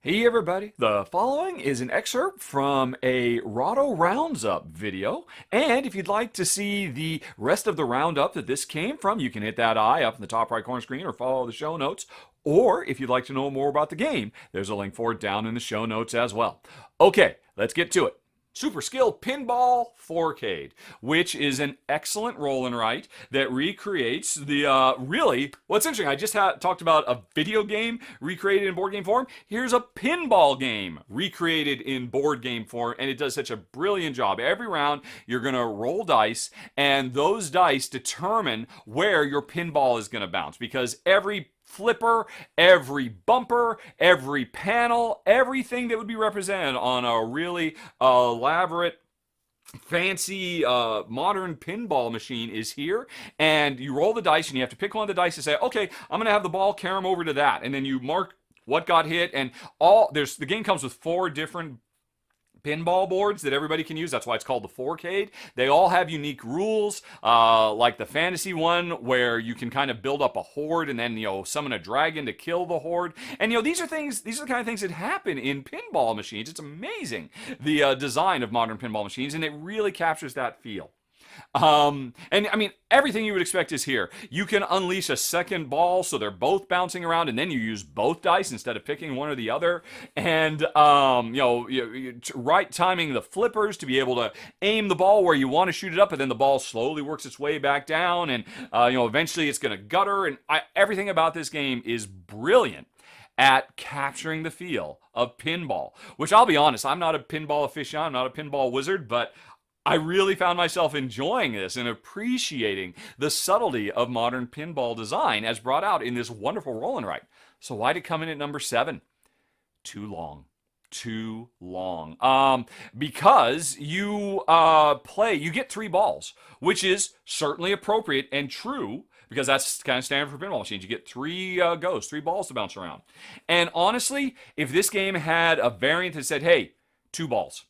Hey everybody, the following is an excerpt from a Rahdo Rounds-Up video, and if you'd like to see the rest of the roundup that this came from, you can hit that eye up in the top right corner screen or follow the show notes, or if you'd like to know more about the game, there's a link for it down in the show notes as well. Okay, let's get to it. Super Skill Pinball 4K, which is an excellent roll and write that recreates the really what's interesting. I just talked about a video game recreated in board game form. Here's a pinball game recreated in board game form, and it does such a brilliant job. Every round, you're going to roll dice, and those dice determine where your pinball is going to bounce because every flipper, every bumper, every panel, everything that would be represented on a really elaborate fancy modern pinball machine is here, and you roll the dice and you have to pick one of the dice and say, okay, I'm gonna have the ball carry them over to that, and then you mark what got hit, and the game comes with 4 different pinball boards that everybody can use. That's why it's called the 4K. They all have unique rules, like the fantasy one where you can kind of build up a horde and then, summon a dragon to kill the horde. And, these are the kind of things that happen in pinball machines. It's amazing, the design of modern pinball machines, and it really captures that feel. And I mean, everything you would expect is here. You can unleash a second ball so they're both bouncing around, and then you use both dice instead of picking one or the other. And, right timing the flippers to be able to aim the ball where you want to shoot it up, and then the ball slowly works its way back down, and, eventually it's going to gutter. And everything about this game is brilliant at capturing the feel of pinball, which I'll be honest, I'm not a pinball aficionado, I'm not a pinball wizard, but I really found myself enjoying this and appreciating the subtlety of modern pinball design as brought out in this wonderful roll and write. So why did it come in at number 7? Too long. Too long. Because you you get 3 balls, which is certainly appropriate and true because that's kind of standard for pinball machines. You get 3 3 balls to bounce around. And honestly, if this game had a variant that said, hey, 2 balls,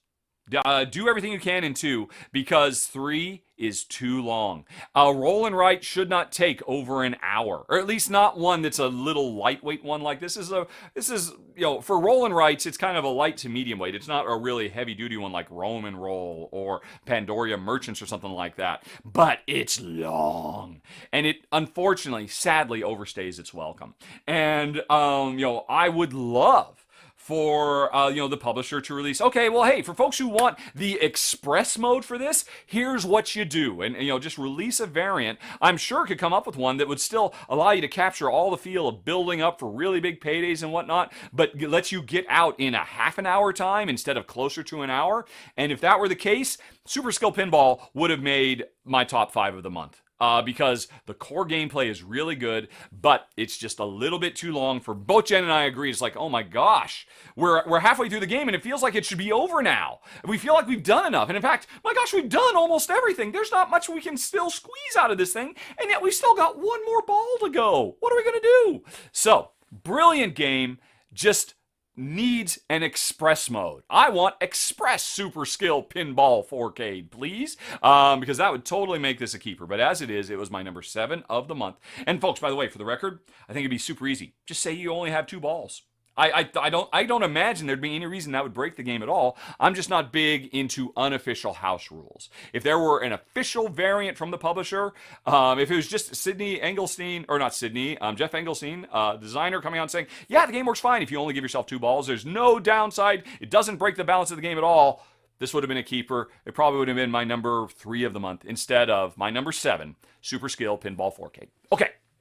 do everything you can in 2 because 3 is too long. A roll and write should not take over an hour, or at least not one that's a little lightweight one like this is. For roll and writes, it's kind of a light to medium weight. It's not a really heavy duty one like Roman Roll or Pandoria Merchants or something like that. But it's long, and it unfortunately, sadly, overstays its welcome. And I would love for the publisher to release, okay, well, hey, for folks who want the express mode for this, here's what you do, and just release a variant. I'm sure could come up with one that would still allow you to capture all the feel of building up for really big paydays and whatnot, but lets you get out in a half an hour time instead of closer to an hour. And if that were the case, Super Skill Pinball would have made my top 5 of the month. Because the core gameplay is really good, but it's just a little bit too long for both Jen and I agree. It's like, oh my gosh, we're halfway through the game and it feels like it should be over now. We feel like we've done enough. And in fact, my gosh, we've done almost everything. There's not much we can still squeeze out of this thing, and yet we've still got one more ball to go. What are we going to do? So, brilliant game, just needs an express mode. I want express Super Skill Pinball 4K, please, because that would totally make this a keeper. But as it is, it was my number 7 of the month. And folks, by the way, for the record, I think it'd be super easy. Just say you only have 2 balls. I don't imagine there'd be any reason that would break the game at all. I'm just not big into unofficial house rules. If there were an official variant from the publisher, if it was just Sydney Engelstein, or not Sydney, Jeff Engelstein, designer, coming out saying, yeah, the game works fine if you only give yourself 2 balls. There's no downside. It doesn't break the balance of the game at all. This would have been a keeper. It probably would have been my number 3 of the month instead of my number 7, Super Skill Pinball 4K. Okay.